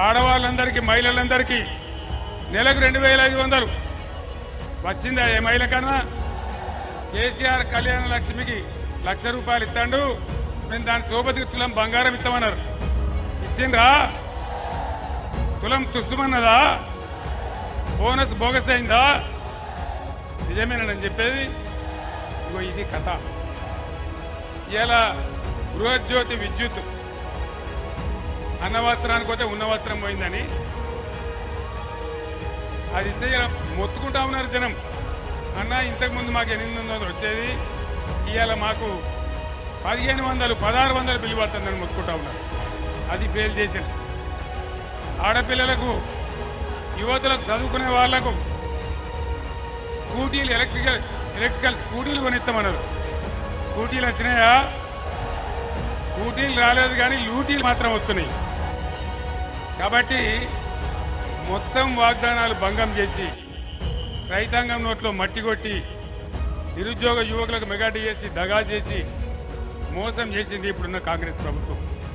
ఆడవాళ్ళందరికీ మహిళలందరికీ నెలకు 2500 వచ్చిందా ఏ మహిళ కన్నా? కేసీఆర్ కళ్యాణ లక్ష్మికి ₹1,00,000 ఇస్తాడు. మేము దాని సోపతికి తులం బంగారం ఇస్తామన్నారు. ఇచ్చిండ్రా? తులం తుస్తుమన్నదా? బోనస్ బోగస్ అయిందా? నిజమేనని చెప్పేది. ఇగో ఇది కథ. ఇలా గృహజ్యోతి విద్యుత్ అన్నవస్త్రానికి పోతే ఉన్నవస్త్రం పోయిందని అది ఇస్తే ఇలా మొత్తుకుంటా ఉన్నారు జనం. అన్న ఇంతకుముందు మాకు 800 వచ్చేది, ఇవాళ మాకు 1500 1600 బిల్లు పడుతుందని మొత్తుకుంటా ఉన్నారు. అది ఫెయిల్ చేసింది. ఆడపిల్లలకు యువతులకు చదువుకునే వాళ్లకు స్కూటీలు ఎలక్ట్రికల్ స్కూటీలు కొనిస్తామన్నారు. స్కూటీలు వచ్చినాయా? స్కూటీలు రాలేదు, కానీ లూటీలు మాత్రం వస్తున్నాయి. కాబట్టి మొత్తం వాగ్దానాలు భంగం చేసి రైతాంగం నోట్లో మట్టి కొట్టి నిరుద్యోగ యువకులకు మెగాటి చేసి దగా చేసి మోసం చేసింది ఇప్పుడున్న కాంగ్రెస్ ప్రభుత్వం.